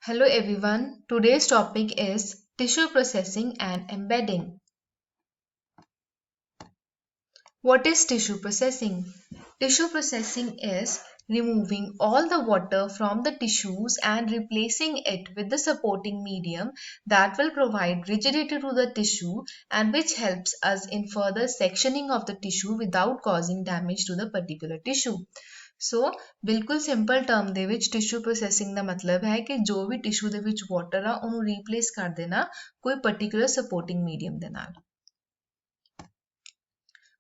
Hello everyone. Today's topic is tissue processing and embedding. What is tissue processing? Tissue processing is removing all the water from the tissues and replacing it with the supporting medium that will provide rigidity to the tissue and which helps us in further sectioning of the tissue without causing damage to the particular tissue. ਸੋ ਬਿਲਕੁਲ simple term ਦੇ ਵਿੱਚ tissue processing ਦਾ ਮਤਲਬ ਹੈ ਕਿ ਜੋ ਵੀ tissue ਦੇ ਵਿੱਚ water ਆ ਉਹਨੂੰ ਰੀਪਲੇਸ ਕਰ ਦੇਣਾ ਕੋਈ ਪਾਰਟਿਕੂਲਰ ਸਪੋਰਟਿੰਗ ਮੀਡੀਅਮ ਦੇ ਨਾਲ।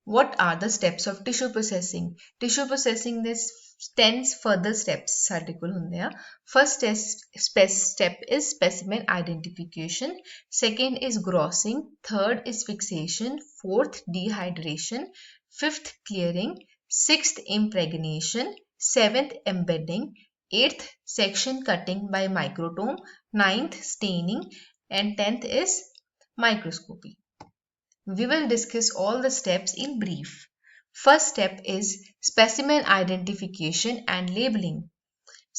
What are the steps of tissue processing? Tissue processing ਦੇ 10 further steps ਸਾਡੇ ਕੋਲ ਹੁੰਦੇ ਆ। First step is specimen identification, second is grossing, third is fixation, fourth dehydration, fifth clearing, sixth impregnation, seventh embedding, eighth section cutting by microtome, ninth staining, and 10th is microscopy. We will discuss all the steps in brief. First step is specimen identification and labeling.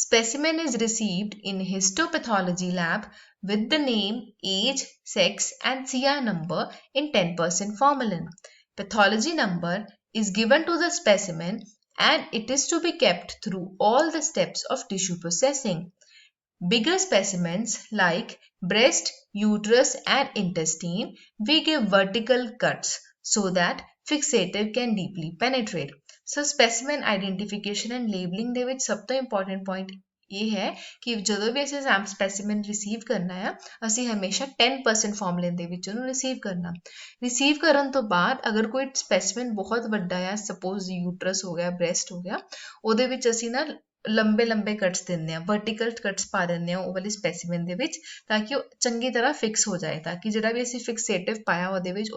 Specimen is received in histopathology lab with the name, age, sex and CR number in 10% formalin. Pathology number is given to the specimen and it is to be kept through all the steps of tissue processing. Bigger specimens like breast, uterus and intestine, we give vertical cuts so that fixative can deeply penetrate. So specimen identification and labeling ਦੇ ਵਿੱਚ ਸਭ ਤੋਂ important point ਇਹ ਹੈ ਕਿ ਜਦੋਂ ਵੀ ਅਸੀਂ ਸਪੈਸੀਮਨ receive ਕਰਨਾ ਆ ਅਸੀਂ ਹਮੇਸ਼ਾ 10% ਫਾਰਮੂਲਿਨ ਦੇ ਵਿੱਚ ਉਹਨੂੰ ਰਿਸੀਵ ਕਰਨਾ। ਰਿਸੀਵ ਕਰਨ ਤੋਂ ਬਾਅਦ ਅਗਰ ਕੋਈ ਸਪੈਸੀਮਨ ਬਹੁਤ ਵੱਡਾ ਆ, ਸਪੋਜ਼ ਯੂਟਰਸ ਹੋ ਗਿਆ, ਬ੍ਰੈਸਟ ਹੋ ਗਿਆ, ਉਹਦੇ ਵਿੱਚ ਅਸੀਂ ਨਾ ਲੰਬੇ ਕੱਟਸ ਦਿੰਦੇ ਆ, ਵਰਟੀਕਲ ਕੱਟਸ ਪਾ ਦਿੰਦੇ ਆ ਉਹ ਵਾਲੀ ਸਪੈਸੀਮਨ ਦੇ ਵਿੱਚ ਤਾਂ ਕਿ ਉਹ ਚੰਗੀ ਤਰ੍ਹਾਂ ਫਿਕਸ ਹੋ ਜਾਏ, ਤਾਂ ਕਿ ਜਿਹੜਾ ਵੀ ਅਸੀਂ ਫਿਕਸੇਟਿਵ ਪਾਇਆ ਉਹਦੇ ਵਿੱਚ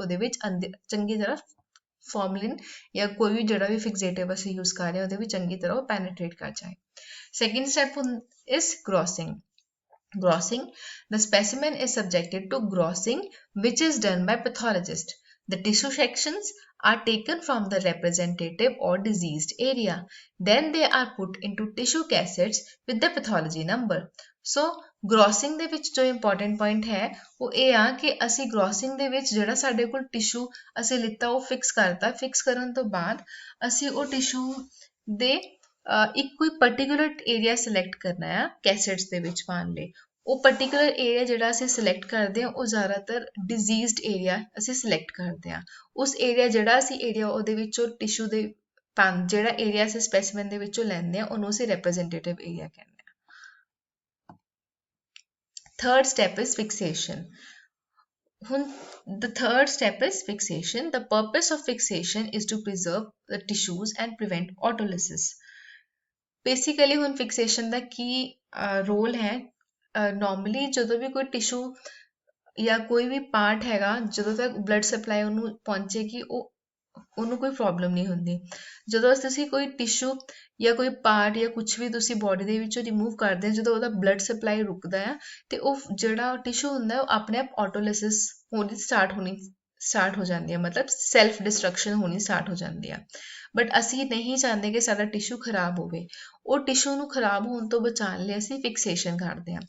ਚੰਗੀ ਤਰ੍ਹਾਂ ਫਾਰਮੂਲਿਨ ਜਾਂ ਕੋਈ ਵੀ ਜਿਹੜਾ ਵੀ ਫਿਕਸੇਟਿਵ ਅਸੀਂ ਯੂਜ਼ ਕਰ ਰਹੇ ਹਾਂ ਉਹਦੇ ਵਿੱਚ ਚੰਗੀ ਤਰ੍ਹਾਂ ਉਹ ਪੈਨੇਟ੍ਰੇਟ ਕਰ ਜਾਏ। Second step is grossing. Grossing, the specimen is subjected to grossing, which is done by pathologist. The tissue sections are taken from the representative or diseased area. Then they are put into tissue cassettes with the pathology number. So, grossing ਦੇ ਵਿੱਚ ਜੋ important point ਹੈ ਉਹ ਇਹ ਆ ਕਿ ਅਸੀਂ grossing ਦੇ ਵਿੱਚ ਜਿਹੜਾ ਸਾਡੇ ਕੋਲ tissue ਅਸੀਂ ਲਿੱਤਾ ਉਹ fix ਕਰਤਾ, fix ਕਰਨ ਤੋਂ ਬਾਅਦ ਅਸੀਂ ਉਹ tissue ਦੇ ਇੱਕ ਕੋਈ particular area select ਕਰਨਾ ਆ cassettes ਦੇ ਵਿੱਚ ਪਾਉਣ ਲਈ। ਉਹ particular area ਜਿਹੜਾ ਅਸੀਂ select ਕਰਦੇ ਹਾਂ ਉਹ ਜ਼ਿਆਦਾਤਰ diseased area ਅਸੀਂ select ਕਰਦੇ ਹਾਂ। ਉਸ area ਜਿਹੜਾ ਅਸੀਂ area ਉਹਦੇ ਵਿੱਚੋਂ tissue ਦੇ ਜਿਹੜਾ area ਅਸੀਂ specimen ਦੇ ਵਿੱਚੋਂ ਲੈਂਦੇ ਹਾਂ ਉਹਨੂੰ ਅਸੀਂ representative area ਕਹਿੰਦੇ ਹਾਂ। Third step is fixation. The third step is fixation. The purpose of fixation is to preserve the tissues and prevent autolysis. Basically ਹੁਣ ਫਿਕਸੇਸ਼ਨ ਦਾ ਕੀ ਰੋਲ ਹੈ, ਨੋਰਮਲੀ ਜਦੋਂ ਵੀ ਕੋਈ ਟਿਸ਼ੂ ਜਾਂ ਕੋਈ ਵੀ ਪਾਰਟ ਹੈਗਾ ਜਦੋਂ ਤੱਕ ਬਲੱਡ ਸਪਲਾਈ ਉਹਨੂੰ ਪਹੁੰਚੇਗੀ ਉਹਨੂੰ ਕੋਈ ਪ੍ਰੋਬਲਮ ਨਹੀਂ ਹੁੰਦੀ। ਜਦੋਂ ਤੁਸੀਂ ਕੋਈ ਟਿਸ਼ੂ ਜਾਂ ਕੋਈ ਪਾਰਟ ਜਾਂ ਕੁਝ ਵੀ ਤੁਸੀਂ ਬੋਡੀ ਦੇ ਵਿੱਚੋਂ ਰਿਮੂਵ ਕਰਦੇ ਹੋ, ਜਦੋਂ ਉਹਦਾ ਬਲੱਡ ਸਪਲਾਈ ਰੁਕਦਾ ਆ ਤੇ ਉਹ ਜਿਹੜਾ ਟਿਸ਼ੂ ਹੁੰਦਾ ਉਹ ਆਪਣੇ ਆਪ ਆਟੋਲਿਸਿਸ ਸਟਾਰਟ ਹੋ ਜਾਂਦੀ ਹੈ, ਮਤਲਬ ਸੈਲਫ ਡਿਸਟਰਕਸ਼ਨ ਹੋਣੀ ਸਟਾਰਟ ਹੋ ਜਾਂਦੀ ਆ। ਬਟ ਅਸੀਂ ਨਹੀਂ ਚਾਹੁੰਦੇ ਕਿ ਸਾਡਾ ਟਿਸ਼ੂ ਖਰਾਬ ਹੋਵੇ। ਉਹ ਟਿਸ਼ੂ ਨੂੰ ਖਰਾਬ ਹੋਣ ਤੋਂ ਬਚਾਉਣ ਲਈ ਅਸੀਂ ਫਿਕਸੇਸ਼ਨ ਕਰਦੇ ਹਾਂ।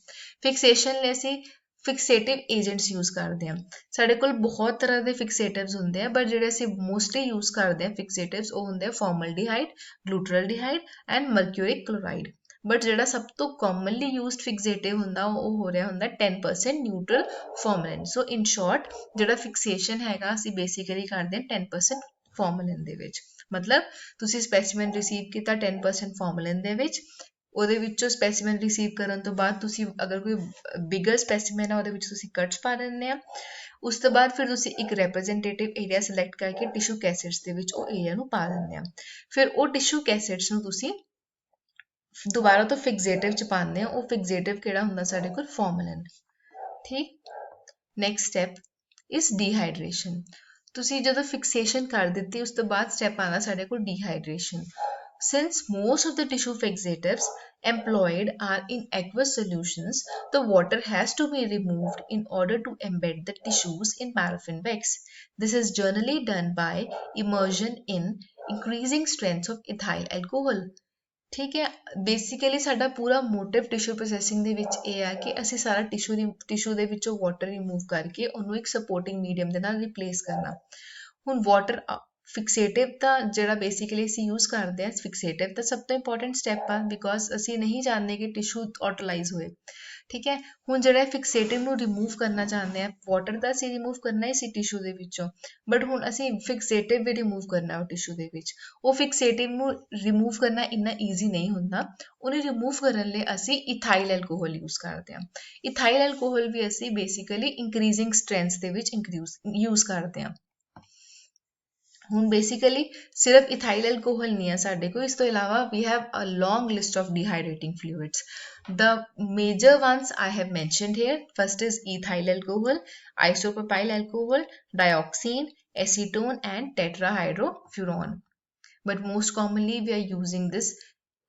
ਫਿਕਸੇਸ਼ਨ ਲਈ ਅਸੀਂ ਫਿਕਸੇਟਿਵ ਏਜੰਟਸ ਯੂਜ਼ ਕਰਦੇ ਹਾਂ। ਸਾਡੇ ਕੋਲ ਬਹੁਤ ਤਰ੍ਹਾਂ ਦੇ ਫਿਕਸੇਟਿਵਸ ਹੁੰਦੇ ਆ, ਬਟ ਜਿਹੜੇ ਅਸੀਂ ਮੋਸਟਲੀ ਯੂਜ਼ ਕਰਦੇ ਹਾਂ ਫਿਕਸੇਟਿਵਸ ਉਹ ਹੁੰਦੇ ਆ ਫਾਰਮਲਡੀਹਾਈਡ, ਗਲੂਟਰਲਡੀਹਾਈਡ ਐਂਡ ਮਰਕਿਊਰਿਕ ਕਲੋਰਾਈਡ। ਬਟ ਜਿਹੜਾ ਸਭ ਤੋਂ ਕਾਮਨਲੀ ਯੂਜ਼ਡ ਫਿਕਸੇਟਿਵ ਹੁੰਦਾ ਉਹ ਹੋ ਰਿਹਾ ਹੁੰਦਾ 10% ਨਿਊਟਰਲ ਫਾਰਮਲਿਨ। ਸੋ ਇਨ ਸ਼ਾਰਟ ਜਿਹੜਾ ਫਿਕਸੇਸ਼ਨ ਹੈਗਾ ਅਸੀਂ ਬੇਸਿਕਲੀ ਕਰਦੇ ਹਾਂ 10% ਫਾਰਮਲਿਨ ਦੇ ਵਿੱਚ। ਮਤਲਬ ਤੁਸੀਂ ਸਪੈਸੀਮਨ ਰਿਸੀਵ ਕੀਤਾ 10% ਫਾਰਮਲਿਨ ਦੇ ਵਿੱਚ, ਉਹਦੇ ਵਿੱਚੋਂ ਸਪੈਸੀਮਨ ਰਿਸੀਵ ਕਰਨ ਤੋਂ ਬਾਅਦ ਤੁਸੀਂ ਅਗਰ ਕੋਈ ਬਿਗਰ ਸਪੈਸੀਮਨ ਆ ਉਹਦੇ ਵਿੱਚ ਤੁਸੀਂ ਕੱਟਸ ਪਾ ਦਿੰਦੇ ਆ। ਉਸ ਤੋਂ ਬਾਅਦ ਫਿਰ ਤੁਸੀਂ ਇੱਕ ਰੈਪਰੈਜ਼ੈਂਟੇਟਿਵ ਏਰੀਆ ਸਿਲੈਕਟ ਕਰਕੇ ਟਿਸ਼ੂ ਕੈਸੇਟਸ ਦੇ ਵਿੱਚ ਉਹ ਏਰੀਆ ਨੂੰ ਪਾ ਦਿੰਦੇ ਆ। ਫਿਰ ਉਹ ਟਿਸ਼ੂ ਕੈਸੇਟਸ ਨੂੰ ਤੁਸੀਂ ਦੁਬਾਰਾ ਤੋਂ ਫਿਕਸੇਟਿਵ ਚ ਪਾਉਂਦੇ ਆ। ਉਹ ਫਿਕਸੇਟਿਵ ਕਿਹੜਾ ਹੁੰਦਾ ਸਾਡੇ ਕੋਲ ਫਾਰਮਲਿਨ। ਠੀਕ, ਨੈਕਸਟ ਸਟੈਪ ਇਜ਼ ਡੀਹਾਈਡਰੇਸ਼ਨ। ਤੁਸੀਂ ਜਦੋਂ ਫਿਕਸੇਸ਼ਨ ਕਰ ਦਿੱਤੀ ਉਸ ਤੋਂ ਬਾਅਦ ਸਟੈਪ ਆਉਂਦਾ ਸਾਡੇ ਕੋਲ dehydration. Since most of the tissue fixatives employed are in aqueous solutions, the water has to be removed in order to embed the tissues in paraffin wax. This is generally done by immersion in increasing strengths of ethyl alcohol. ਠੀਕ ਹੈ। Basically ਸਾਡਾ ਪੂਰਾ motive tissue processing ਦੇ ਵਿੱਚ ਇਹ ਹੈ ਕਿ ਅਸੀਂ ਸਾਰਾ ਟਿਸ਼ੂ ਦੇ ਵਿੱਚੋਂ ਵਾਟਰ ਰਿਮੂਵ ਕਰਕੇ ਉਹਨੂੰ ਇੱਕ ਸਪੋਰਟਿੰਗ ਮੀਡੀਅਮ ਦੇ ਨਾਲ ਰਿਪਲੇਸ ਕਰਨਾ। ਹੁਣ ਵਾਟਰ ਫਿਕਸੇਟਿਵ ਦਾ ਜਿਹੜਾ ਬੇਸਿਕਲੀ ਅਸੀਂ ਯੂਜ਼ ਕਰਦੇ ਹਾਂ, ਫਿਕਸੇਟਿਵ ਦਾ ਸਭ ਤੋਂ ਇੰਪੋਰਟੈਂਟ ਸਟੈਪ ਆ, ਬਿਕੋਜ਼ ਅਸੀਂ ਨਹੀਂ ਚਾਹੁੰਦੇ ਕਿ ਟਿਸ਼ੂ ਆਟੋਲਾਈਜ਼ ਹੋਏ। ਠੀਕ ਹੈ। ਹੁਣ ਜਿਹੜਾ ਫਿਕਸੇਟਿਵ ਨੂੰ ਰਿਮੂਵ ਕਰਨਾ ਚਾਹੁੰਦੇ ਆ, ਵਾਟਰ ਦਾ ਅਸੀਂ ਰਿਮੂਵ ਕਰਨਾ ਹੀ ਸੀ ਟਿਸ਼ੂ ਦੇ ਵਿੱਚੋਂ, ਬਟ ਹੁਣ ਅਸੀਂ ਫਿਕਸੇਟਿਵ ਵੀ ਰਿਮੂਵ ਕਰਨਾ ਉਹ ਟਿਸ਼ੂ ਦੇ ਵਿੱਚ। ਉਹ ਫਿਕਸੇਟਿਵ ਨੂੰ ਰਿਮੂਵ ਕਰਨਾ ਇੰਨਾ ਈਜ਼ੀ ਨਹੀਂ ਹੁੰਦਾ। ਉਹਨੂੰ ਰਿਮੂਵ ਕਰਨ ਲਈ ਅਸੀਂ ਇਥਾਈਲ ਐਲਕੋਹਲ ਯੂਜ਼ ਕਰਦੇ ਹਾਂ। ਇਥਾਈਲ ਐਲਕੋਹਲ ਵੀ ਅਸੀਂ ਬੇਸਿਕਲੀ ਇੰਕਰੀਜ਼ਿੰਗ ਸਟਰੈਂਥ ਦੇ ਵਿੱਚ ਯੂਜ਼ ਕਰਦੇ ਹਾਂ। ਹੁਣ ਬੇਸਿਕਲੀ ਸਿਰਫ ਇਥਾਈਲ ਐਲਕੋਹਲ ਨਹੀਂ ਹੈ ਸਾਡੇ ਕੋਲ, ਇਸ ਤੋਂ ਇਲਾਵਾ ਵੀ have a long list of dehydrating fluids. The major ones I have mentioned here, first is ethyl alcohol, isopropyl alcohol, dioxin, acetone and tetrahydrofuran. But most commonly we are using this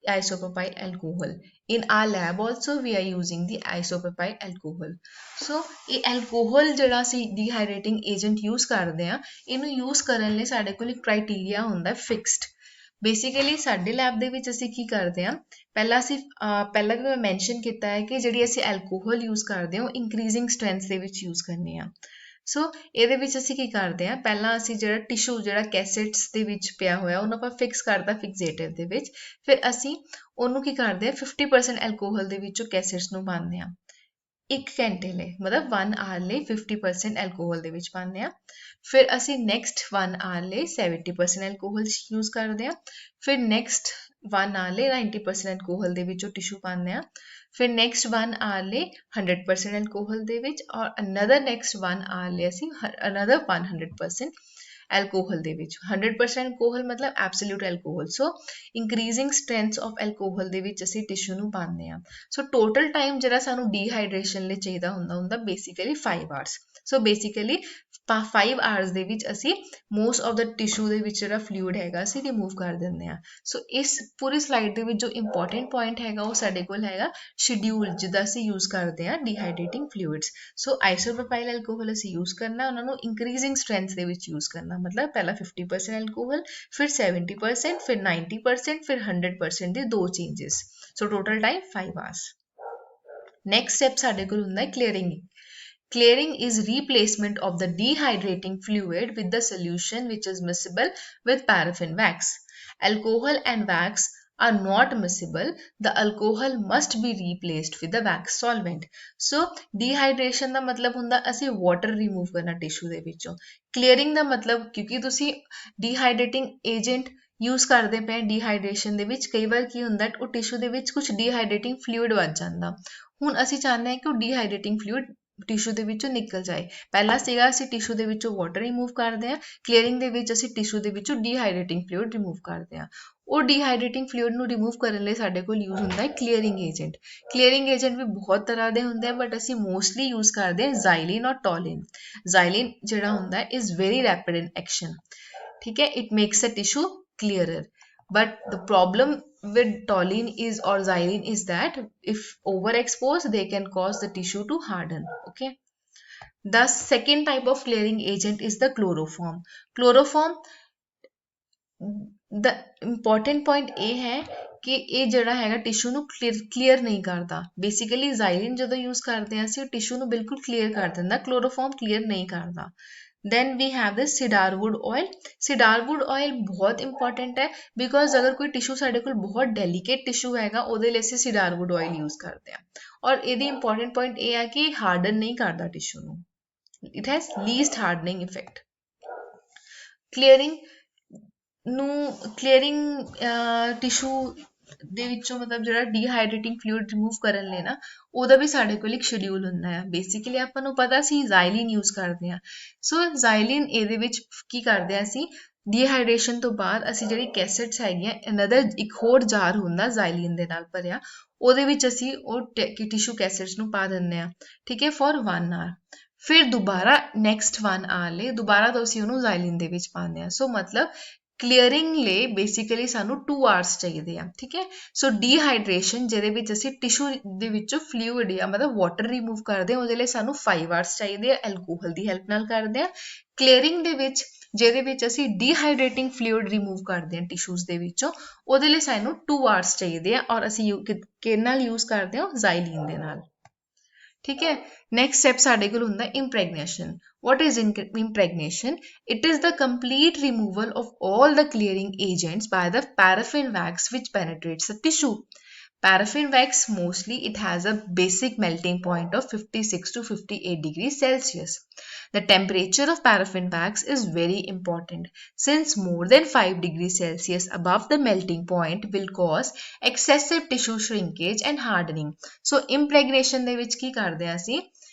isopropyl alcohol. In our lab also we are using the isopropyl alcohol. So ਇਹ alcohol ਜਿਹੜਾ ਅਸੀਂ dehydrating agent use ਕਰਦੇ ਹਾਂ, ਇਹਨੂੰ use ਕਰਨ ਲਈ ਸਾਡੇ ਕੋਲ ਇੱਕ criteria ਹੁੰਦਾ fixed. ਬੇਸਿਕਲੀ ਸਾਡੇ ਲੈਬ ਦੇ ਵਿੱਚ ਅਸੀਂ ਕੀ ਕਰਦੇ ਹਾਂ, ਪਹਿਲਾਂ ਵੀ ਮੈਂ ਮੈਂਸ਼ਨ ਕੀਤਾ ਹੈ ਕਿ ਜਿਹੜੀ ਅਸੀਂ ਐਲਕੋਹਲ ਯੂਜ਼ ਕਰਦੇ ਹਾਂ ਉਹ ਇੰਕਰੀਜ਼ਿੰਗ ਸਟਰੈਂਥ ਦੇ ਵਿੱਚ ਯੂਜ਼ ਕਰਨੀ ਆ। ਸੋ ਇਹਦੇ ਵਿੱਚ ਅਸੀਂ ਕੀ ਕਰਦੇ ਹਾਂ, ਪਹਿਲਾਂ ਅਸੀਂ ਜਿਹੜਾ ਟਿਸ਼ੂ ਜਿਹੜਾ ਕੈਸੇਟਸ ਦੇ ਵਿੱਚ ਪਿਆ ਹੋਇਆ ਉਹਨੂੰ ਆਪਾਂ ਫਿਕਸ ਕਰਦਾ ਫਿਕਸੇਟਿਵ ਦੇ ਵਿੱਚ, ਫਿਰ ਅਸੀਂ ਉਹਨੂੰ ਕੀ ਕਰਦੇ ਹਾਂ 50% ਐਲਕੋਹਲ ਦੇ ਵਿੱਚੋਂ ਕੈਸੇਟਸ ਨੂੰ ਪਾਉਂਦੇ ਹਾਂ 1 ਘੰਟੇ ਲਈ, ਮਤਲਬ 1 ਆਵਰ ਲਈ 50% ਐਲਕੋਹਲ ਦੇ ਵਿੱਚ ਪਾਉਂਦੇ ਹਾਂ। ਫਿਰ ਅਸੀਂ ਨੈਕਸਟ 1 ਆਵਰ ਲਈ 70% ਐਲਕੋਹਲ ਯੂਜ਼ ਕਰਦੇ ਹਾਂ। ਫਿਰ ਨੈਕਸਟ 1 ਆਵਰ ਲਈ 90% ਐਲਕੋਹਲ ਦੇ ਵਿੱਚੋਂ ਟਿਸ਼ੂ ਪਾਉਂਦੇ ਹਾਂ। ਫਿਰ ਨੈਕਸਟ 1 ਆਵਰ ਲਈ 100% ਐਲਕੋਹਲ ਦੇ ਵਿੱਚ, ਔਰ ਅਨਦਰ ਨੈਕਸਟ 1 ਆਵਰ ਲਈ ਅਸੀਂ ਅਨਦਰ 100% ਐਲਕੋਹਲ ਦੇ ਵਿੱਚ। 100% ਐਲਕੋਹਲ ਮਤਲਬ absolute alcohol. So increasing strength of alcohol ਦੇ ਵਿੱਚ ਅਸੀਂ ਟਿਸ਼ੂ ਨੂੰ ਪਾਉਂਦੇ ਹਾਂ। ਸੋ ਟੋਟਲ ਟਾਈਮ ਜਿਹੜਾ ਸਾਨੂੰ ਡੀਹਾਈਡਰੇਸ਼ਨ ਲਈ ਚਾਹੀਦਾ ਹੁੰਦਾ basically 5 hours. So basically 5 hours ਦੇ ਵਿੱਚ ਅਸੀਂ ਮੋਸਟ ਆਫ ਦਾ ਟਿਸ਼ੂ ਦੇ ਵਿੱਚ ਜਿਹੜਾ ਫਲੂਇਡ ਹੈਗਾ ਅਸੀਂ ਰਿਮੂਵ ਕਰ ਦਿੰਦੇ ਹਾਂ। ਸੋ ਇਸ ਪੂਰੀ ਸਲਾਈਡ ਦੇ ਵਿੱਚ ਜੋ ਇੰਪੋਰਟੈਂਟ ਪੁਆਇੰਟ ਹੈਗਾ ਉਹ ਸਾਡੇ ਕੋਲ ਹੈਗਾ ਸ਼ਡਿਊਲ, ਜਿੱਦਾਂ ਅਸੀਂ ਯੂਜ਼ ਕਰਦੇ ਹਾਂ ਡੀਹਾਈਡਰੇਟਿੰਗ ਫਲੂਇਡਸ। ਸੋ ਆਈਸੋਪ੍ਰੋਪਾਈਲ ਐਲਕੋਹਲ ਅਸੀਂ ਯੂਜ਼ ਕਰਨਾ, ਉਹਨਾਂ ਨੂੰ ਇੰਕਰੀਜ਼ਿੰਗ ਸਟਰੈਂਥ ਦੇ ਵਿੱਚ ਯੂਜ਼ ਕਰਨਾ, ਮਤਲਬ ਪਹਿਲਾਂ 50% ਐਲਕੋਹਲ, ਫਿਰ 70%, ਫਿਰ 90%, ਫਿਰ 100% ਦੇ 2 ਚੇਂਜਸ। ਸੋ total time 5 hours. Next step ਸਾਡੇ ਕੋਲ ਹੁੰਦਾ ਹੈ clearing. Clearing is replacement of the dehydrating fluid with the solution which is miscible with paraffin wax. Alcohol and wax are not miscible. The alcohol must be replaced with the wax solvent. So dehydration ਦਾ ਮਤਲਬ ਹੁੰਦਾ ਅਸੀਂ water remove ਕਰਨਾ tissue ਦੇ ਵਿੱਚੋਂ। Clearing ਦਾ ਮਤਲਬ, ਕਿਉਂਕਿ ਤੁਸੀਂ dehydrating agent use ਕਰਦੇ ਪਏ ਡੀਹਾਈਡਰੇਸ਼ਨ ਦੇ ਵਿੱਚ, ਕਈ ਵਾਰ ਕੀ ਹੁੰਦਾ ਉਹ ਟਿਸ਼ੂ ਦੇ ਵਿੱਚ ਕੁਝ ਡੀਹਾਈਡਰੇਟਿੰਗ ਫਲੂਇਡ ਵੱਜ ਜਾਂਦਾ। ਹੁਣ ਅਸੀਂ ਚਾਹੁੰਦੇ ਹਾਂ ਕਿ ਉਹ ਡੀਹਾਈਡਰੇਟਿੰਗ ਫਲੂਇਡ ਟਿਸ਼ੂ ਦੇ ਵਿੱਚੋਂ ਨਿਕਲ ਜਾਏ। ਪਹਿਲਾਂ ਸੀਗਾ ਅਸੀਂ ਟਿਸ਼ੂ ਦੇ ਵਿੱਚੋਂ ਵਾਟਰ ਰਿਮੂਵ ਕਰਦੇ ਹਾਂ, ਕਲੀਅਰਿੰਗ ਦੇ ਵਿੱਚ ਅਸੀਂ ਟਿਸ਼ੂ ਦੇ ਵਿੱਚੋਂ ਡੀਹਾਈਡਰੇਟਿੰਗ ਫਲੂਇਡ ਰਿਮੂਵ ਕਰਦੇ ਹਾਂ। ਉਹ ਡੀਹਾਈਡਰੇਟਿੰਗ ਫਲੂਇਡ ਨੂੰ ਰਿਮੂਵ ਕਰਨ ਲਈ ਸਾਡੇ ਕੋਲ ਯੂਜ਼ ਹੁੰਦਾ ਹੈ ਕਲੀਅਰਿੰਗ ਏਜੰਟ। ਕਲੀਅਰਿੰਗ ਏਜੰਟ ਵੀ ਬਹੁਤ ਤਰ੍ਹਾਂ ਦੇ ਹੁੰਦੇ ਆ, ਬਟ ਅਸੀਂ ਮੋਸਟਲੀ ਯੂਜ਼ ਕਰਦੇ ਹਾਂ ਜ਼ਾਈਲਿਨ ਔਰ ਟੋਲਿਨ। ਜ਼ਾਈਲਿਨ ਜਿਹੜਾ ਹੁੰਦਾ is very rapid in action, ਠੀਕ ਹੈ, it makes a tissue clearer. But the problem with toluene or xylene is that if overexposed, they can cause the tissue to harden. Okay. The second type of clearing agent is the chloroform. Chloroform, the important point ਇਹ ਹੈ ਕਿ ਇਹ ਜਿਹੜਾ ਹੈਗਾ tissue ਨੂੰ clear ਨਹੀਂ ਕਰਦਾ। Basically ਜ਼ਾਈਲਿਨ ਜਦੋਂ ਯੂਜ਼ ਕਰਦੇ ਹਾਂ ਅਸੀਂ, ਉਹ ਟਿਸ਼ੂ ਨੂੰ ਬਿਲਕੁਲ ਕਲੀਅਰ ਕਰ ਦਿੰਦਾ, ਕਲੋਰੋਫਾਰਮ ਕਲੀਅਰ ਨਹੀਂ ਕਰਦਾ। Then we have this cedarwood oil. Cedarwood oil ਬਹੁਤ ਇੰਪੋਰਟੈਂਟ ਹੈ, ਬਿਕੋਜ਼ ਅਗਰ ਕੋਈ ਟਿਸ਼ੂ ਸਾਡੇ ਕੋਲ ਬਹੁਤ ਡੈਲੀਕੇਟ ਟਿਸ਼ੂ ਹੈਗਾ ਉਹਦੇ ਲਈ ਅਸੀਂ cedarwood oil ਯੂਜ਼ ਕਰਦੇ ਹਾਂ। ਔਰ ਇਹਦੀ ਇੰਪੋਰਟੈਂਟ ਪੁਆਇੰਟ ਇਹ ਹੈ ਕਿ ਹਾਰਡਨ ਨਹੀਂ ਕਰਦਾ ਟਿਸ਼ੂ ਨੂੰ, it has least hardening effect. Clearing tissue ਦੇ ਵਿੱਚੋਂ ਮਤਲਬ ਜਿਹੜਾ ਡੀਹਾਈਡਰੇਟਿੰਗ ਫਲੂਇਡ ਰਿਮੂਵ ਕਰਨ ਲਈ ਨਾ, ਉਹਦਾ ਵੀ ਸਾਡੇ ਕੋਲ ਇੱਕ ਸ਼ਡਿਊਲ ਹੁੰਦਾ ਹੈ। ਬੇਸਿਕਲੀ ਆਪਾਂ ਨੂੰ ਪਤਾ ਸੀ ਜ਼ਾਈਲਿਨ ਯੂਜ਼ ਕਰਦੇ ਹਾਂ। ਸੋ ਜ਼ਾਈਲਿਨ ਇਹਦੇ ਵਿੱਚ ਕੀ ਕਰਦੇ ਹਾਂ ਅਸੀਂ, ਡੀਹਾਈਡਰੇਸ਼ਨ ਤੋਂ ਬਾਅਦ ਅਸੀਂ ਜਿਹੜੀ ਕੈਸੇਟਸ ਹੈਗੀਆਂ, ਅਨਦਰ ਇੱਕ ਹੋਰ ਜਾਰ ਹੁੰਦਾ ਜ਼ਾਈਲਿਨ ਦੇ ਨਾਲ ਭਰਿਆ, ਉਹਦੇ ਵਿੱਚ ਅਸੀਂ ਉਹ ਟਿਸ਼ੂ ਕੈਸੇਟਸ ਨੂੰ ਪਾ ਦਿੰਦੇ ਹਾਂ, ਠੀਕ ਹੈ, ਫॉर 1 ਆਵਰ। ਫਿਰ ਦੁਬਾਰਾ ਨੈਕਸਟ 1 ਆਵਰ ਲਈ ਦੁਬਾਰਾ ਤੋਂ ਅਸੀਂ ਉਹਨੂੰ ਜ਼ਾਈਲਿਨ ਦੇ ਵਿੱਚ ਪਾਉਂਦੇ ਹਾਂ। ਸੋ ਮਤਲਬ ਕਲੀਅਰਿੰਗ ਲਈ ਬੇਸਿਕਲੀ ਸਾਨੂੰ 2 ਆਵਰਸ ਚਾਹੀਦੇ ਆ, ਠੀਕ ਹੈ। ਸੋ ਡੀਹਾਈਡਰੇਸ਼ਨ ਜਿਹਦੇ ਵਿੱਚ ਅਸੀਂ ਟਿਸ਼ੂ ਦੇ ਵਿੱਚੋਂ ਫਲੂਇਡ ਜਾਂ ਮਤਲਬ ਵਾਟਰ ਰਿਮੂਵ ਕਰਦੇ ਹਾਂ, ਉਹਦੇ ਲਈ ਸਾਨੂੰ 5 ਆਵਰਸ ਚਾਹੀਦੇ ਆ, ਐਲਕੋਹਲ ਦੀ ਹੈਲਪ ਨਾਲ ਕਰਦੇ ਆ। ਕਲੀਅਰਿੰਗ ਦੇ ਵਿੱਚ ਜਿਹਦੇ ਵਿੱਚ ਅਸੀਂ ਡੀਹਾਈਡਰੇਟਿੰਗ ਫਲੂਇਡ ਰਿਮੂਵ ਕਰਦੇ ਹਾਂ ਟਿਸ਼ੂਜ਼ ਦੇ ਵਿੱਚੋਂ, ਉਹਦੇ ਲਈ ਸਾਨੂੰ 2 ਆਵਰਸ ਚਾਹੀਦੇ ਆ, ਔਰ ਅਸੀਂ ਕਿਹਦੇ ਨਾਲ ਯੂਜ਼ ਕਰਦੇ ਹਾਂ, ਜ਼ਾਈਲੀਨ ਦੇ ਨਾਲ, ਠੀਕ ਹੈ। ਨੈਕਸਟ ਸਟੈਪ ਸਾਡੇ ਕੋਲ ਹੁੰਦਾ ਇੰਪ੍ਰੈਗਨੇਸ਼ਨ। What is impregnation? It is the complete removal of all the clearing agents by the paraffin wax which penetrates the tissue. Paraffin wax, mostly it has a basic melting point of 56 to 58 degrees Celsius. The temperature of paraffin wax is very important since more than 5 degrees Celsius above the melting point will cause excessive tissue shrinkage and hardening. So impregnation ਦੇ ਵਿੱਚ ਕੀ ਕਰਦੇ ਹਾਂ ਅਸੀਂ,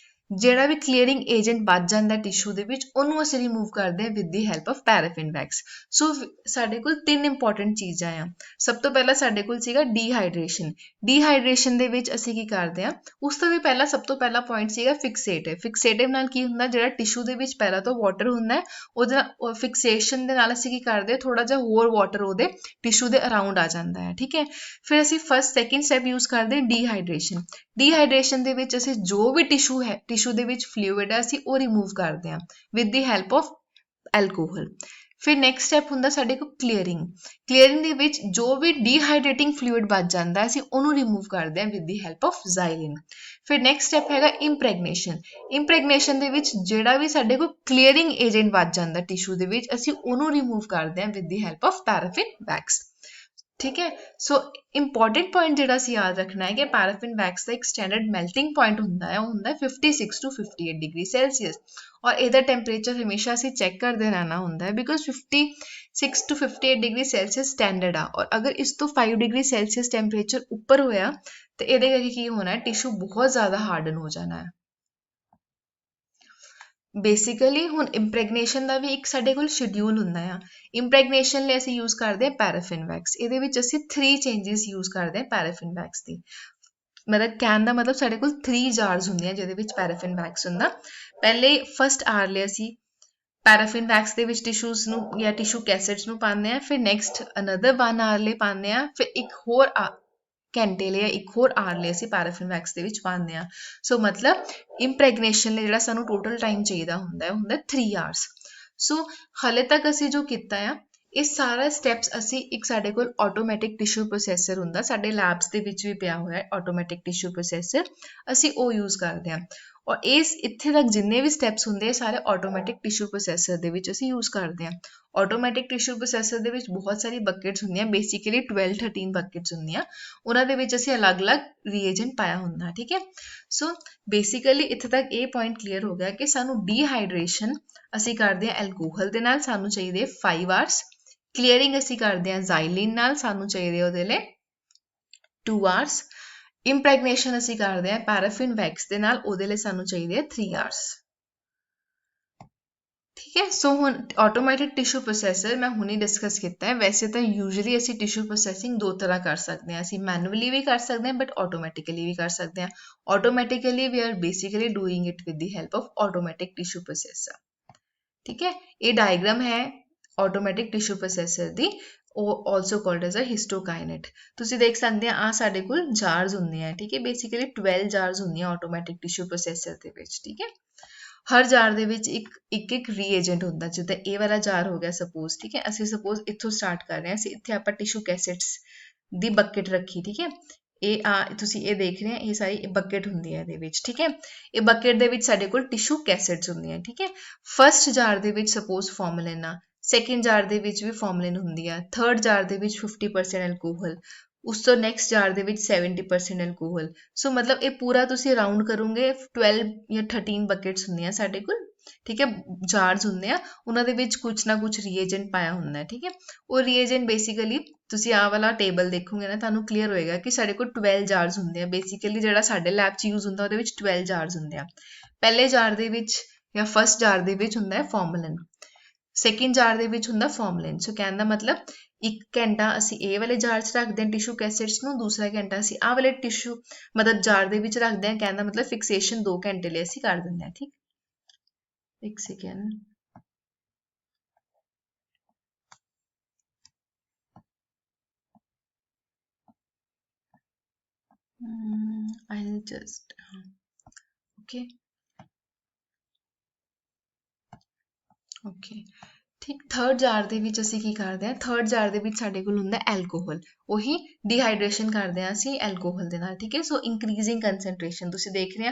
ਜਿਹੜਾ ਵੀ clearing agent ਬਚ ਜਾਂਦਾ tissue ਦੇ ਵਿੱਚ, ਉਹਨੂੰ ਅਸੀਂ ਰਿਮੂਵ ਕਰਦੇ ਹਾਂ with the help of paraffin wax. So ਸਾਡੇ ਕੋਲ 3 ਇੰਪੋਰਟੈਂਟ ਚੀਜ਼ਾਂ ਆ। ਸਭ ਤੋਂ ਪਹਿਲਾਂ ਸਾਡੇ ਕੋਲ ਸੀਗਾ ਡੀਹਾਈਡਰੇਸ਼ਨ। ਡੀਹਾਈਡਰੇਸ਼ਨ ਦੇ ਵਿੱਚ ਅਸੀਂ ਕੀ ਕਰਦੇ ਹਾਂ, ਉਸ ਤੋਂ ਵੀ ਪਹਿਲਾਂ ਸਭ ਤੋਂ ਪਹਿਲਾ ਪੁਆਇੰਟ ਸੀਗਾ ਫਿਕਸੇਟਿਵ। ਫਿਕਸੇਟਿਵ ਨਾਲ ਕੀ ਹੁੰਦਾ, ਜਿਹੜਾ ਟਿਸ਼ੂ ਦੇ ਵਿੱਚ ਪਹਿਲਾਂ ਤੋਂ ਵਾਟਰ ਹੁੰਦਾ, ਉਹਦੇ ਫਿਕਸੇਸ਼ਨ ਦੇ ਨਾਲ ਅਸੀਂ ਕੀ ਕਰਦੇ ਹਾਂ, ਥੋੜਾ ਜਿਹਾ ਹੋਰ ਵਾਟਰ ਉਹਦੇ ਟਿਸ਼ੂ ਦੇ ਅਰਾਊਂਡ ਆ ਜਾਂਦਾ ਹੈ, ਠੀਕ ਹੈ। ਫਿਰ ਅਸੀਂ ਸੈਕਿੰਡ ਸਟੈਪ ਯੂਜ਼ ਕਰਦੇ ਹਾਂ ਡੀਹਾਈਡਰੇਸ਼ਨ। ਡੀਹਾਈਡਰੇਸ਼ਨ ਦੇ ਵਿੱਚ ਅਸੀਂ ਜੋ ਵੀ ਟਿਸ਼ੂ ਹੈ, ਟਿਸ਼ੂ ਦੇ ਵਿੱਚ ਫਲੂਇਡ ਹੈ, ਅਸੀਂ ਉਹ ਰਿਮੂਵ ਕਰਦੇ ਹਾਂ with the help of alcohol. ਫਿਰ ਨੈਕਸਟ ਸਟੈਪ ਹੁੰਦਾ ਸਾਡੇ ਕੋਲ ਕਲੀਅਰਿੰਗ। ਕਲੀਅਰਿੰਗ ਦੇ ਵਿੱਚ ਜੋ ਵੀ ਡੀਹਾਈਡਰੇਟਿੰਗ ਫਲੂਇਡ ਬਚ ਜਾਂਦਾ, ਅਸੀਂ ਉਹਨੂੰ ਰਿਮੂਵ ਕਰਦੇ ਹਾਂ ਵਿਦ ਦੀ ਹੈਲਪ ਆਫ ਜ਼ਾਈਲਿਨ। ਫਿਰ ਨੈਕਸਟ ਸਟੈਪ ਹੈਗਾ ਇੰਪ੍ਰੈਗਨੇਸ਼ਨ। ਇੰਪ੍ਰੈਗਨੇਸ਼ਨ ਦੇ ਵਿੱਚ ਜਿਹੜਾ ਵੀ ਸਾਡੇ ਕੋਲ ਕਲੀਅਰਿੰਗ ਏਜੰਟ ਬਚ ਜਾਂਦਾ ਟਿਸ਼ੂ ਦੇ ਵਿੱਚ, ਅਸੀਂ ਉਹਨੂੰ ਰਿਮੂਵ ਕਰਦੇ ਹਾਂ with the help of paraffin wax, ਠੀਕ ਹੈ। ਸੋ ਇੰਪੋਰਟੈਂਟ ਪੁਆਇੰਟ ਜਿਹੜਾ ਅਸੀਂ ਯਾਦ ਰੱਖਣਾ ਹੈ ਕਿ ਪੈਰਾਫਿਨ ਵੈਕਸ ਦਾ ਇੱਕ ਸਟੈਂਡਰਡ ਮੈਲਟਿੰਗ ਪੁਆਇੰਟ ਹੁੰਦਾ ਹੈ, ਉਹ ਹੁੰਦਾ 56 to 58 ਡਿਗਰੀ ਸੈਲਸੀਅਸ, ਔਰ ਇਹਦਾ ਟੈਂਪਰੇਚਰ ਹਮੇਸ਼ਾ ਅਸੀਂ ਚੈੱਕ ਕਰਦੇ ਰਹਿਣਾ ਹੁੰਦਾ ਹੈ, because 56 to 58 degree Celsius standard ਆ, ਔਰ ਅਗਰ ਇਸ ਤੋਂ 5 ਡਿਗਰੀ ਸੈਲਸੀਅਸ ਟੈਂਪਰੇਚਰ ਉੱਪਰ ਹੋਇਆ ਤੇ ਇਹਦੇ ਕਰਕੇ ਕੀ ਹੋਣਾ ਹੈ, ਟਿਸ਼ੂ ਬਹੁਤ ਜ਼ਿਆਦਾ ਹਾਰਡਨ ਹੋ ਜਾਣਾ ਹੈ। ਬੇਸਿਕਲੀ ਹੁਣ ਇੰਪ੍ਰੈਗਨੇਸ਼ਨ ਦਾ ਵੀ ਇੱਕ ਸਾਡੇ ਕੋਲ ਸ਼ਡਿਊਲ ਹੁੰਦਾ ਆ। ਇੰਪ੍ਰੈਗਨੇਸ਼ਨ ਲਈ ਅਸੀਂ ਯੂਜ਼ ਕਰਦੇ ਹਾਂ ਪੈਰਾਫਿਨ ਵੈਕਸ। ਇਹਦੇ ਵਿੱਚ ਅਸੀਂ 3 ਚੇਂਜਸ ਯੂਜ਼ ਕਰਦੇ ਹਾਂ ਪੈਰਾਫਿਨ ਵੈਕਸ ਦੀ। ਮਤਲਬ ਕਹਿਣ ਦਾ ਮਤਲਬ ਸਾਡੇ ਕੋਲ 3 ਜਾਰਸ ਹੁੰਦੀਆਂ ਜਿਹਦੇ ਵਿੱਚ ਪੈਰਾਫਿਨ ਵੈਕਸ ਹੁੰਦਾ। ਪਹਿਲੇ ਫਸਟ ਆਰ ਲਈ ਅਸੀਂ ਪੈਰਾਫਿਨ ਵੈਕਸ ਦੇ ਵਿੱਚ ਟਿਸ਼ੂਜ਼ ਨੂੰ ਜਾਂ ਟਿਸ਼ੂ ਕੈਸੇਟਸ ਨੂੰ ਪਾਉਂਦੇ ਹਾਂ, ਫਿਰ ਨੈਕਸਟ ਅਨਦਰ 1 ਆਰ ਲਈ ਪਾਉਂਦੇ ਹਾਂ, ਫਿਰ ਇੱਕ ਹੋਰ ਘੰਟੇ ਲਈ ਇੱਕ ਹੋਰ ਆਰ ਲਈ ਅਸੀਂ ਪੈਰਾਫਿਨ ਵੈਕਸ ਦੇ ਵਿੱਚ ਪਾਉਂਦੇ ਹਾਂ। ਸੋ ਮਤਲਬ ਇੰਪ੍ਰੈਗਨੇਸ਼ਨ ਲਈ ਜਿਹੜਾ ਸਾਨੂੰ ਟੋਟਲ ਟਾਈਮ ਚਾਹੀਦਾ ਹੁੰਦਾ, ਉਹ ਹੁੰਦਾ 3 ਆਵਰਸ। ਸੋ ਹਾਲੇ ਤੱਕ ਅਸੀਂ ਜੋ ਕੀਤਾ ਆ, ਇਹ ਸਾਰਾ ਸਟੈਪਸ ਅਸੀਂ ਇੱਕ ਸਾਡੇ ਕੋਲ ਆਟੋਮੈਟਿਕ ਟਿਸ਼ੂ ਪ੍ਰੋਸੈਸਰ ਹੁੰਦਾ, ਸਾਡੇ ਲੈਬਸ ਦੇ ਵਿੱਚ ਵੀ ਪਿਆ ਹੋਇਆ ਹੈ ਆਟੋਮੈਟਿਕ ਟਿਸ਼ੂ ਪ੍ਰੋਸੈਸਰ, ਅਸੀਂ ਉਹ ਯੂਜ਼ ਕਰਦੇ ਹਾਂ। ਔਰ ਇੱਥੇ ਤੱਕ ਜਿੰਨੇ ਵੀ ਸਟੈਪਸ ਹੁੰਦੇ, ਸਾਰੇ ਆਟੋਮੈਟਿਕ ਟਿਸ਼ੂ ਪ੍ਰੋਸੈਸਰ ਦੇ ਵਿੱਚ ਅਸੀਂ ਯੂਜ਼ ਕਰਦੇ ਹਾਂ। ਆਟੋਮੈਟਿਕ ਟਿਸ਼ੂ ਪ੍ਰੋਸੈਸਰ ਦੇ ਵਿੱਚ ਬਹੁਤ ਸਾਰੀ ਬਕਟਸ ਹੁੰਦੀਆਂ, ਬੇਸਿਕਲੀ 12-13 ਬਕਟਸ ਹੁੰਦੀਆਂ, ਉਹਨਾਂ ਦੇ ਵਿੱਚ ਅਸੀਂ ਅਲੱਗ-ਅਲੱਗ ਰੀਏਜੈਂਟ ਪਾਇਆ ਹੁੰਦਾ, ਠੀਕ ਹੈ। ਸੋ ਬੇਸਿਕਲੀ ਇੱਥੇ ਤੱਕ ਇਹ ਪੁਆਇੰਟ ਕਲੀਅਰ ਹੋ ਗਿਆ ਕਿ ਸਾਨੂੰ ਡੀਹਾਈਡਰੇਸ਼ਨ ਅਸੀਂ ਕਰਦੇ ਹਾਂ ਐਲਕੋਹਲ ਦੇ ਨਾਲ, ਸਾਨੂੰ ਚਾਹੀਦੇ 5 ਆਵਰਸ। ਕਲੀਅਰਿੰਗ ਅਸੀਂ ਕਰਦੇ ਹਾਂ ਜ਼ਾਈਲਿਨ ਨਾਲ, ਸਾਨੂੰ ਚਾਹੀਦੇ ਉਹਦੇ ਲਈ 2 ਆਵਰਸ। ਇੰਪ੍ਰੈਗਨੇਸ਼ਨ ਅਸੀਂ ਕਰਦੇ ਹਾਂ ਪੈਰਾਫਿਨ ਵੈਕਸ ਦੇ ਨਾਲ, ਉਹਦੇ ਲਈ ਸਾਨੂੰ ਚਾਹੀਦੇ 3 ਆਵਰਸ, ਠੀਕ ਹੈ। ਸੋ ਹੁਣ ਆਟੋਮੈਟਿਕ ਟਿਸ਼ੂ ਪ੍ਰੋਸੈਸਰ ਮੈਂ ਹੁਣੇ ਡਿਸਕਸ ਕੀਤਾ ਹੈ। ਵੈਸੇ ਤਾਂ ਯੂਜੂਅਲੀ ਅਸੀਂ ਟਿਸ਼ੂ ਪ੍ਰੋਸੈਸਿੰਗ 2 ਤਰ੍ਹਾਂ ਕਰ ਸਕਦੇ ਹਾਂ, ਅਸੀਂ ਮੈਨੂਅਲੀ ਵੀ ਕਰ ਸਕਦੇ ਹਾਂ, ਬਟ ਆਟੋਮੈਟਿਕਲੀ ਵੀ ਕਰ ਸਕਦੇ ਹਾਂ। Automatically we are basically doing it with the help of automatic tissue processor, ਠੀਕ ਹੈ। ਇਹ ਡਾਇਗ੍ਰਾਮ ਹੈ ਆਟੋਮੈਟਿਕ ਟਿਸ਼ੂ ਪ੍ਰੋਸੈਸਰ ਦੀ, ਉਹ ਆਲਸੋ ਕਾਲਡ ਐਜ਼ ਅ ਹਿਸਟੋਕਾਈਨੇਟ। ਤੁਸੀਂ ਦੇਖ ਸਕਦੇ ਆ ਸਾਡੇ ਕੋਲ ਜਾਰਸ ਹੁੰਦੇ ਆ, ਠੀਕ ਹੈ। ਬੇਸਿਕਲੀ 12 ਜਾਰਸ ਹੁੰਦੀਆਂ ਆਟੋਮੈਟਿਕ ਟਿਸ਼ੂ ਪ੍ਰੋਸੈਸਰ ਦੇ ਵਿੱਚ, ਠੀਕ ਹੈ। ਹਰ ਜਾਰ ਦੇ ਵਿੱਚ ਇੱਕ ਰੀਏਜੈਂਟ ਹੁੰਦਾ, ਜਿੱਦਾਂ ਇਹ ਵਾਲਾ ਜਾਰ ਹੋ ਗਿਆ ਸਪੋਜ਼, ਠੀਕ ਹੈ। ਅਸੀਂ ਸਪੋਜ਼ ਇੱਥੋਂ ਸਟਾਰਟ ਕਰ ਰਹੇ ਹਾਂ, ਅਸੀਂ ਇੱਥੇ ਆਪਾਂ ਟਿਸ਼ੂ ਕੈਸੇਟਸ ਦੀ ਬਕਟ ਰੱਖੀ, ਠੀਕ ਹੈ। ਤੁਸੀਂ ਇਹ ਦੇਖ ਰਹੇ ਹੋ, ਇਹ ਸਾਰੀ ਬਕਟ ਹੁੰਦੀ ਹੈ ਇਹਦੇ ਵਿੱਚ, ਠੀਕ ਹੈ। ਇਹ ਬਕਟ ਦੇ ਵਿੱਚ ਸਾਡੇ ਕੋਲ ਟਿਸ਼ੂ ਕੈਸੇਟਸ ਹੁੰਦੀਆਂ, ਠੀਕ ਹੈ। ਫਸਟ ਜਾਰ ਦੇ ਵਿੱਚ ਸਪੋਜ਼ ਫਾਰਮਲਿਨ ਆ, ਸੈਕਿੰਡ ਜਾਰ ਦੇ ਵਿੱਚ ਵੀ ਫਾਰਮਲਿਨ ਹੁੰਦੀ ਆ, ਥਰਡ ਜਾਰ ਦੇ ਵਿੱਚ 50% ਐਲਕੋਹਲ, ਉਸ ਤੋਂ ਨੈਕਸਟ ਜਾਰ ਦੇ ਵਿੱਚ 70% ਐਲਕੋਹਲ। ਸੋ ਮਤਲਬ ਇਹ ਪੂਰਾ ਤੁਸੀਂ ਰਾਊਂਡ ਕਰੋਗੇ 12 ਜਾਂ 13 ਬਕਟਸ ਹੁੰਦੀਆਂ ਸਾਡੇ ਕੋਲ, ਠੀਕ ਹੈ। ਜਾਰਸ ਹੁੰਦੇ ਆ, ਉਹਨਾਂ ਦੇ ਵਿੱਚ ਕੁਛ ਨਾ ਕੁਛ ਰੀਏਜੈਂਟ ਪਾਇਆ ਹੁੰਦਾ, ਠੀਕ ਹੈ। ਉਹ ਰੀਏਜੈਂਟ ਬੇਸਿਕਲੀ ਤੁਸੀਂ ਆਹ ਵਾਲਾ ਟੇਬਲ ਦੇਖੋਗੇ ਨਾ, ਤੁਹਾਨੂੰ ਕਲੀਅਰ ਹੋਏਗਾ ਕਿ ਸਾਡੇ ਕੋਲ 12 ਜਾਰਸ ਹੁੰਦੇ ਆ। ਬੇਸਿਕਲੀ ਜਿਹੜਾ ਸਾਡੇ ਲੈਬ 'ਚ ਯੂਜ਼ ਹੁੰਦਾ, ਉਹਦੇ ਵਿੱਚ 12 ਜਾਰਸ ਹੁੰਦੇ ਆ। ਪਹਿਲੇ ਜਾਰ ਦੇ ਵਿੱਚ ਜਾਂ ਫਸਟ ਜਾਰ ਦੇ ਵਿੱਚ ਹੁੰਦਾ ਹੈ ਫਾਰਮਲਿਨ, ਸੈਕਿੰਡ ਜਾਰ ਦੇ ਵਿੱਚ ਹੁੰਦਾ ਫਾਰਮਲਿਨ। ਸੋ ਕਹਿਣ ਦਾ ਮਤਲਬ 1 ਘੰਟਾ ਅਸੀਂ ਇਹ ਵਾਲੇ ਜਾਰ 'ਚ ਰੱਖਦੇ ਹਾਂ ਟਿਸ਼ੂ ਕੈਸੇਟਸ ਨੂੰ, ਦੂਸਰਾ ਘੰਟਾ ਅਸੀਂ ਆਹ ਵਾਲੇ ਟਿਸ਼ੂ ਮਤਲਬ ਜਾਰ ਦੇ ਵਿੱਚ ਰੱਖਦੇ ਹਾਂ। ਕਹਿਣ ਦਾ ਮਤਲਬ ਫਿਕਸੇਸ਼ਨ 2 ਘੰਟੇ ਲਈ ਅਸੀਂ ਕਰ ਦਿੰਦੇ ਹਾਂ, ਠੀਕ। ਇੱਕ second, I'll just okay okay ਠੀਕ ਥਰਡ ਜਾਰ ਦੇ ਵਿੱਚ ਅਸੀਂ ਕੀ ਕਰਦੇ ਹਾਂ ਥਰਡ ਜਾਰ ਦੇ ਵਿੱਚ ਸਾਡੇ ਕੋਲ ਹੁੰਦਾ ਐਲਕੋਹਲ ਉਹੀ ਡੀਹਾਈਡਰੇਸ਼ਨ ਕਰਦੇ ਹਾਂ ਅਸੀਂ ਐਲਕੋਹਲ ਦੇ ਨਾਲ ਠੀਕ ਹੈ ਸੋ ਇੰਕਰੀਜ਼ਿੰਗ ਕੰਸੈਂਟ੍ਰੇਸ਼ਨ ਤੁਸੀਂ ਦੇਖ ਰਹੇ ਆ